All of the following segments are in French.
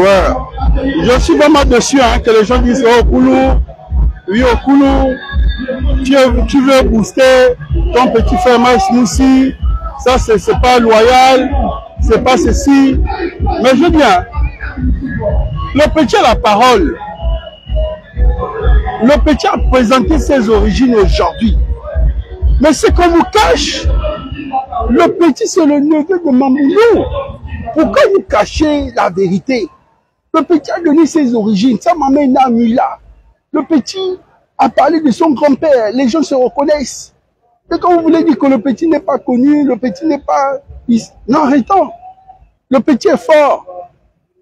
joueurs. Je suis vraiment dessus hein, que les gens disent oh Koulou, oui oh Koulou, tu veux booster ton petit frère Smoothie, ça c'est pas loyal, c'est pas ceci. Mais je dis hein, le petit a la parole. Le petit a présenté ses origines aujourd'hui. Mais c'est qu'on vous cache. Le petit, c'est le neveu de Mamboulou. Pourquoi vous cachez la vérité? Le petit a donné ses origines. Ça m'amène à Mila. Le petit a parlé de son grand-père. Les gens se reconnaissent. Et quand vous voulez dire que le petit n'est pas connu, le petit n'est pas... Non, arrêtons. Le petit est fort.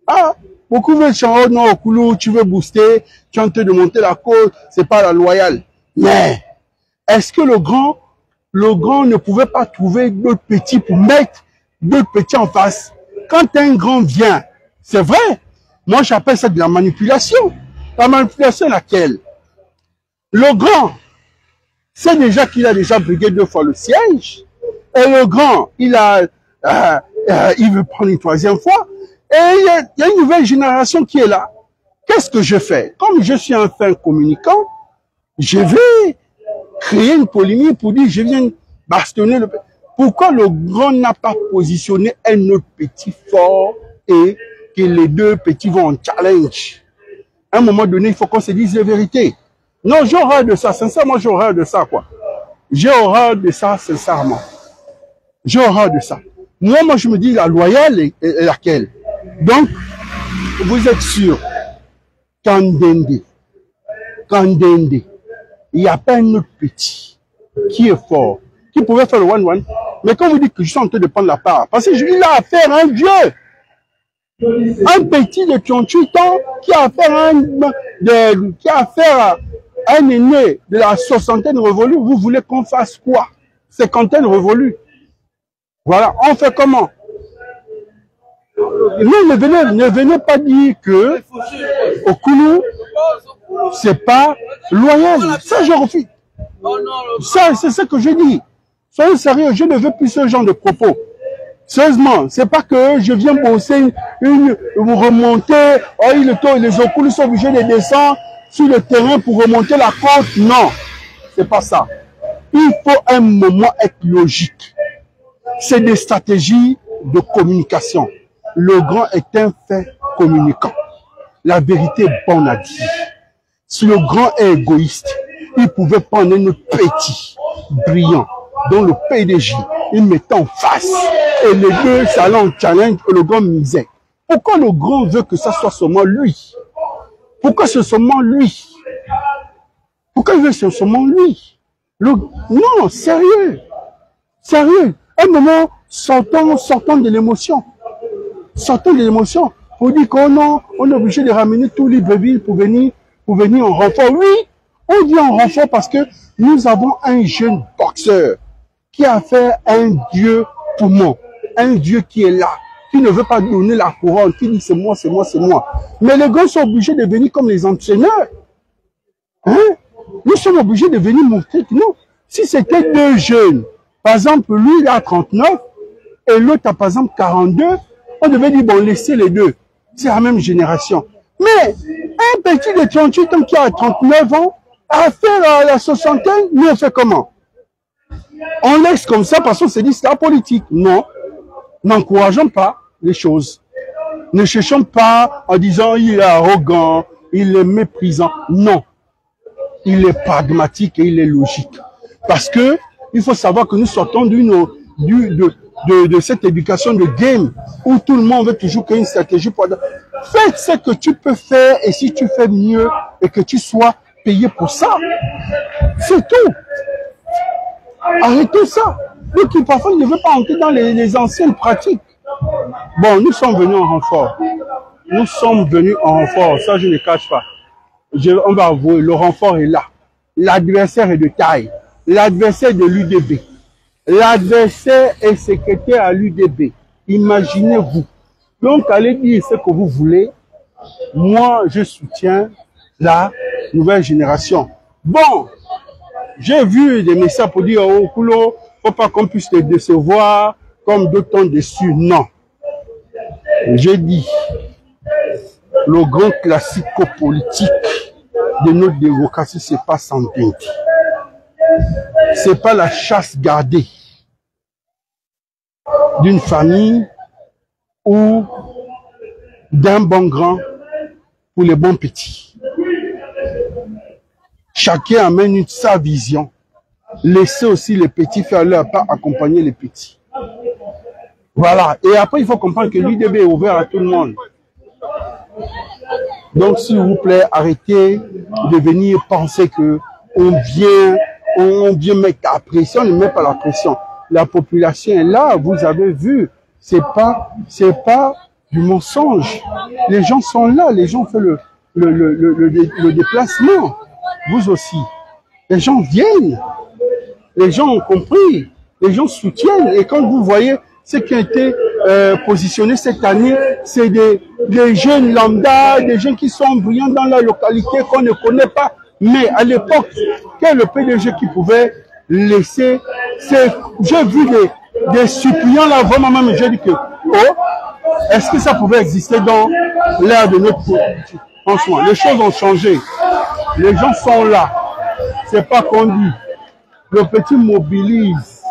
Ah, beaucoup veulent dire, oh non, Koulou, tu veux booster, tu es en train de monter la côte, c'est pas la loyale. Mais, est-ce que le grand ne pouvait pas trouver d'autres petits pour mettre d'autres petits en face? Quand un grand vient, c'est vrai, moi j'appelle ça de la manipulation. La manipulation laquelle? Le grand sait déjà qu'il a déjà brigué 2 fois le siège, et le grand, il veut prendre une 3e fois, et il y a une nouvelle génération qui est là. Qu'est-ce que je fais? Comme je suis un fin communicant, je vais créer une polémique pour dire je viens bastonner le petit. Pourquoi le grand n'a pas positionné un autre petit fort et que les 2 petits vont en challenge? À un moment donné, il faut qu'on se dise la vérité. Non, j'ai horreur de ça. Sincèrement, j'ai horreur de ça, quoi. J'ai horreur de ça, sincèrement. J'ai horreur de ça. Moi, je me dis la loyale est laquelle? Donc, vous êtes sûr Kandende, il n'y a pas un autre petit qui est fort, qui pouvait faire le 1-1. Mais quand vous dites que je suis en train de prendre la part, parce qu'il a affaire à un vieux, un petit de 38 ans qui a affaire à un aîné de la 60aine révolue. Vous voulez qu'on fasse quoi? 50aine révolue. Voilà, on fait comment? Non, ne venez pas dire que au Koulou, c'est pas loyal. Ça, je refuse. Ça, c'est ce que je dis. Soyez sérieux, je ne veux plus ce genre de propos. Sérieusement, c'est pas que je viens bosser vous remonter, oh, les Okoulous sont obligés de descendre sur le terrain pour remonter la côte. Non, c'est pas ça. Il faut un moment être logique. C'est des stratégies de communication. Le grand est un fait communicant. La vérité est bonne à dire. Si le grand est égoïste, il pouvait prendre un petit, brillant, dont le PDG, il mettait en face. Et les 2 s'allaient en challenge et le grand misait. Pourquoi le grand veut que ça soit seulement lui? Pourquoi c'est seulement lui? Pourquoi il veut seulement lui? Non, sérieux. Sérieux. Un moment, sortons de l'émotion. Sortons de l'émotion. Pour dire qu'on non, on est obligé de ramener tout Libreville pour venir en renfort. Oui, on dit en renfort parce que nous avons un jeune boxeur qui a fait un dieu poumon. Un dieu qui est là, qui ne veut pas donner la couronne, qui dit c'est moi, c'est moi, c'est moi. Mais les gars sont obligés de venir comme les entraîneurs. Hein? Nous sommes obligés de venir montrer que non. Si c'était 2 jeunes, par exemple, lui il a 39 et l'autre a par exemple 42, on devait dire bon, laissez les 2. C'est la même génération. Mais un petit de 38 ans qui a 39 ans, a fait la 60aine, nous on fait comment? On laisse comme ça parce qu'on se dit c'est la politique. Non. N'encourageons pas les choses. Ne cherchons pas en disant il est arrogant, il est méprisant. Non. Il est pragmatique et il est logique. Parce que il faut savoir que nous sortons de cette éducation de game où tout le monde veut toujours qu'il y ait une stratégie pour... Faites ce que tu peux faire et si tu fais mieux et que tu sois payé pour ça. C'est tout. Arrêtez ça. Donc, parfois, il ne veut pas entrer dans les anciennes pratiques. Bon, nous sommes venus en renfort. Nous sommes venus en renfort. Ça, je ne cache pas. On va avouer, le renfort est là. L'adversaire est de taille. L'adversaire de l'UDB. L'adversaire est secrétaire à l'UDB. Imaginez-vous. Donc, allez dire ce que vous voulez. Moi, je soutiens la nouvelle génération. Bon, j'ai vu des messages pour dire, oh, Koulou, faut pas qu'on puisse te décevoir comme d'autres ont déçu. Non. J'ai dit, le grand classico-politique de notre démocratie, c'est pas Sandingue. C'est pas la chasse gardée d'une famille ou d'un bon grand pour les bons petits. Chacun amène sa vision. Laissez aussi les petits faire leur part, accompagner les petits. Voilà. Et après, il faut comprendre que l'UDB est ouvert à tout le monde. Donc, s'il vous plaît, arrêtez de venir penser que on vient mettre la pression. On ne met pas la pression. La population est là, vous avez vu. C'est pas du mensonge. Les gens sont là, les gens font le déplacement. Vous aussi. Les gens viennent. Les gens ont compris. Les gens soutiennent. Et quand vous voyez ce qui a été positionné cette année, c'est des jeunes lambda, des gens qui sont brillants dans la localité qu'on ne connaît pas. Mais à l'époque, quel est le PDG qui pouvait laisser... J'ai vu des suppliants là, vraiment même, j'ai dit que, est-ce que ça pouvait exister dans l'ère de notre politique? Franchement, les choses ont changé. Les gens sont là. C'est pas qu'on dit. Le petit mobilise.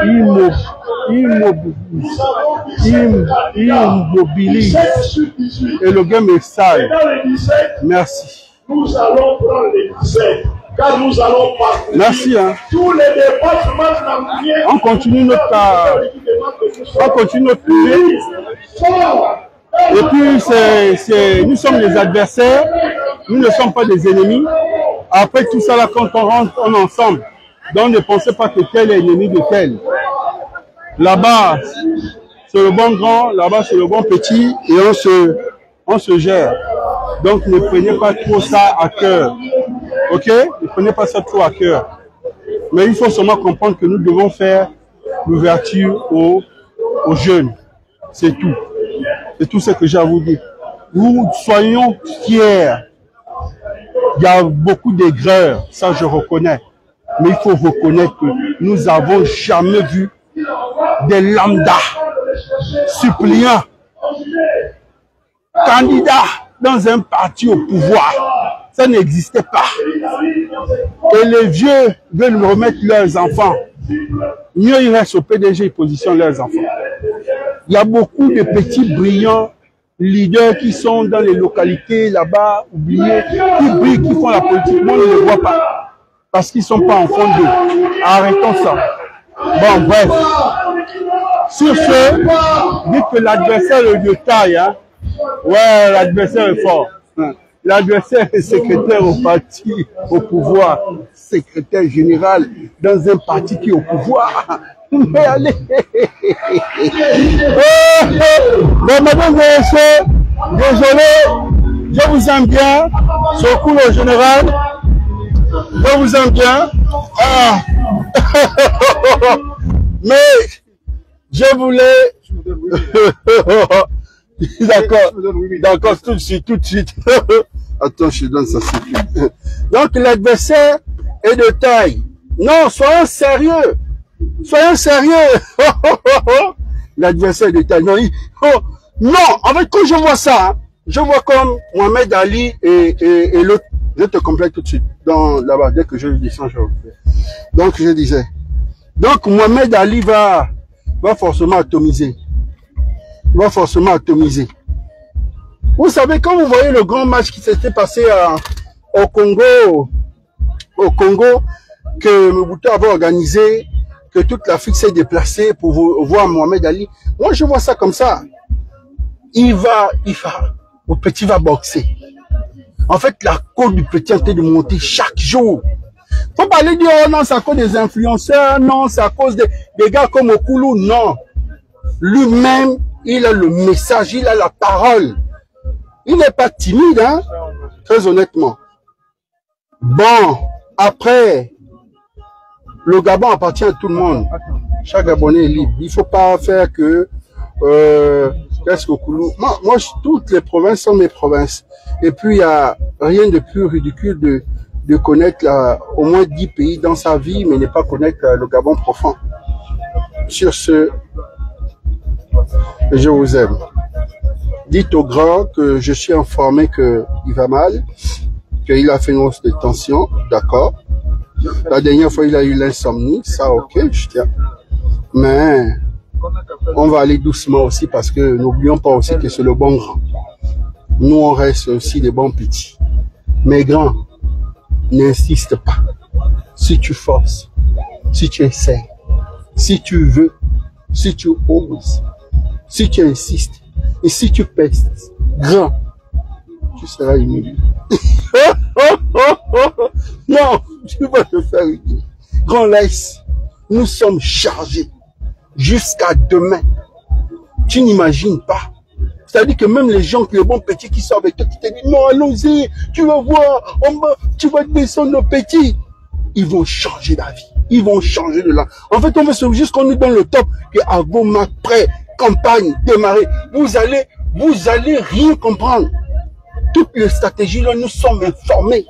Il mobilise. Et le game est sale. Merci. Nous allons prendre les conseils, car nous allons parcourir. Merci. Hein. Tous les départements. On continue notre pays. Et puis, nous sommes les adversaires. Nous ne sommes pas des ennemis. Après tout ça, là, quand on rentre, on est ensemble. Donc, ne pensez pas que tel est ennemi de tel. Là-bas, c'est le bon grand. Là-bas, c'est le bon petit. Et on se gère. Donc, ne prenez pas trop ça à cœur. Ok? Ne prenez pas ça trop à cœur. Mais il faut seulement comprendre que nous devons faire l'ouverture aux jeunes. C'est tout. C'est tout ce que j'ai à vous dire. Nous soyons fiers. Il y a beaucoup d'aigreurs, ça je reconnais. Mais il faut reconnaître que nous n'avons jamais vu des lambda, suppliants, candidats dans un parti au pouvoir. Ça n'existait pas. Et les vieux veulent remettre leurs enfants. Mieux ils restent au PDG, ils positionnent leurs enfants. Il y a beaucoup de petits brillants leaders qui sont dans les localités là-bas, oubliés, qui brillent, qui font la politique. Moi, on ne les voit pas. Parce qu'ils ne sont pas en fond d'eux. Arrêtons ça. Bon, bref. Sur ce, dites que l'adversaire est de taille. Hein? Ouais, l'adversaire est fort. L'adversaire est secrétaire au parti, au pouvoir. Secrétaire général dans un parti qui est au pouvoir. Mais allez. Bon, madame, désolé, je vous aime bien. Surtout le général. Je vous aime bien. Ah. Mais je voulais. D'accord, tout de suite. Attends, je donne ça. Donc l'adversaire est de taille. Non, soyons sérieux. Soyons sérieux. L'adversaire est de taille. Non, non, en fait, quand je vois ça, hein, je vois comme Mohamed Ali et l'autre. Je te complète tout de suite. Là-bas, dès que je descends, je refais. Donc, je disais. Donc, Mohamed Ali va forcément atomiser. Va forcément atomiser. Vous savez, quand vous voyez le grand match qui s'était passé au Congo, que Mobutu avait organisé, que toute l'Afrique s'est déplacée pour voir Mohamed Ali. Moi, je vois ça comme ça. Le petit va boxer. En fait, la côte du petit est en train de monter chaque jour. Faut pas aller dire, oh non, c'est à cause des influenceurs, non, c'est à cause des gars comme Okulu, non. Lui-même, il a le message, il a la parole. Il n'est pas timide, hein, très honnêtement. Bon, après, le Gabon appartient à tout le monde. Chaque Gabonais est libre. Il ne faut pas faire que... qu'est-ce qu'Okulu... Moi, toutes les provinces sont mes provinces. Et puis, il n'y a rien de plus ridicule de connaître au moins 10 pays dans sa vie, mais ne pas connaître le Gabon profond. Sur ce, je vous aime. Dites au grand que je suis informé qu'il va mal, qu'il a fait une hausse de tension, d'accord. La dernière fois, il a eu l'insomnie, ça, ok, je tiens. Mais on va aller doucement aussi parce que n'oublions pas aussi que c'est le bon grand. Nous, on reste aussi des bons petits. Mais grand, n'insiste pas. Si tu forces, si tu essaies, si tu veux, si tu oses, si tu insistes, et si tu pestes, grand, tu seras humilié. Non, tu vas te faire humilier. Grand, laisse. Nous sommes chargés jusqu'à demain. Tu n'imagines pas. C'est-à-dire que même les gens, les bons petits qui sortent avec toi, qui te disent non, allons-y, tu vas voir, tu vas descendre nos petits. Ils vont changer d'avis. Ils vont changer de là. En fait, on veut juste qu'on nous donne le top. Que avant, après, campagne, démarrer. Vous allez rien comprendre. Toutes les stratégies, là, nous sommes informés.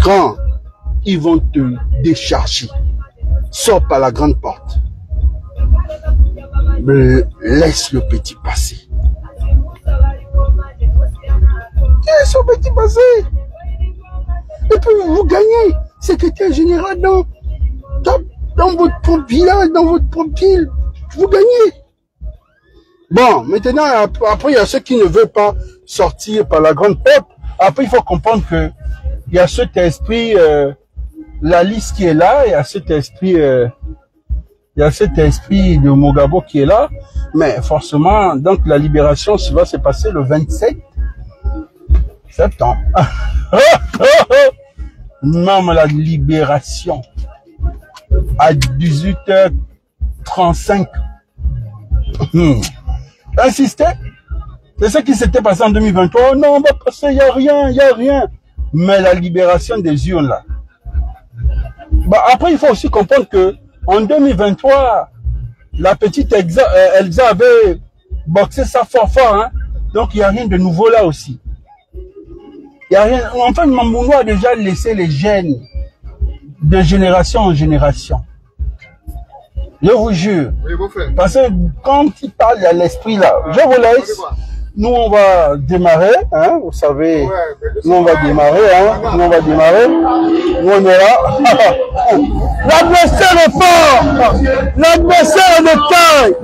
Quand ils vont te décharger, sors par la grande porte. Mais laisse le petit passer. Laisse le petit passer. Et puis vous gagnez. Secrétaire général dans votre propre village, dans votre propre ville. Vous gagnez. Bon, maintenant, après, il y a ceux qui ne veulent pas sortir par la grande porte. Après, il faut comprendre que il y a cet esprit, la liste qui est là, il y a cet esprit, de Mogabo qui est là. Mais forcément, donc la libération, ça va se passer le 27 septembre. Même la libération à 18h35. Insistez. C'est ce qui s'était passé en 2023. Oh non, on va passer, il n'y a rien, il n'y a rien. Mais la libération des urnes là. Bah, après, il faut aussi comprendre que en 2023, la petite Elsa avait boxé ça fort, hein. Donc, il n'y a rien de nouveau là aussi. Il n'y a rien. Enfin, Mamouno a déjà laissé les gènes de génération en génération. Je vous jure. Oui, parce que quand il parle, il y a l'esprit là. Je vous laisse. Nous, on va démarrer, hein, vous savez. Nous, on va démarrer, hein. Nous, on va démarrer. Nous, on est là. L'adversaire est fort. L'adversaire est de taille.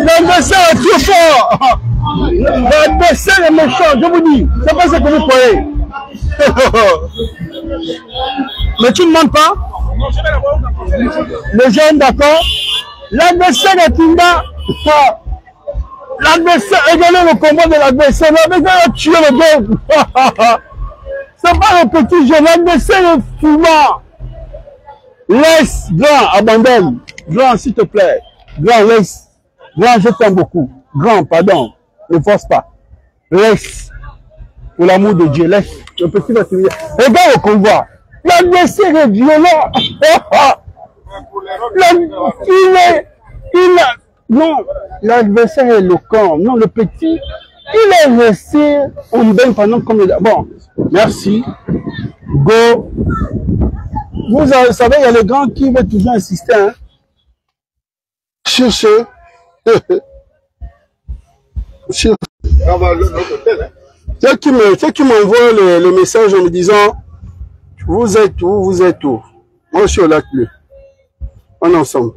L'adversaire est trop fort. L'adversaire est méchant, je vous dis. C'est pas ce que vous croyez. Mais tu ne mens pas. Les jeunes, d'accord. L'adversaire est Tinda. L'adversaire, regardez le combat de l'adversaire. L'adversaire a tué le gars. C'est pas le petit jeu. L'adversaire est fumant. Laisse, grand, abandonne. Grand, s'il te plaît. Grand, laisse. Grand, je t'aime beaucoup. Grand, pardon. Ne force pas. Laisse. Pour l'amour de Dieu, laisse. Le petit va se dire. Regarde le combat. L'adversaire est violent. Non, l'adversaire est éloquent. Non, le petit, il est resté en bain pendant comme il a. Bon, merci. Go. Vous savez, il y a les grands qui veulent toujours insister. Hein. Sur ce. Sur ceux qui m'envoient le message en me disant vous êtes où, vous êtes où. Moi je suis au lac bleu. On est ensemble.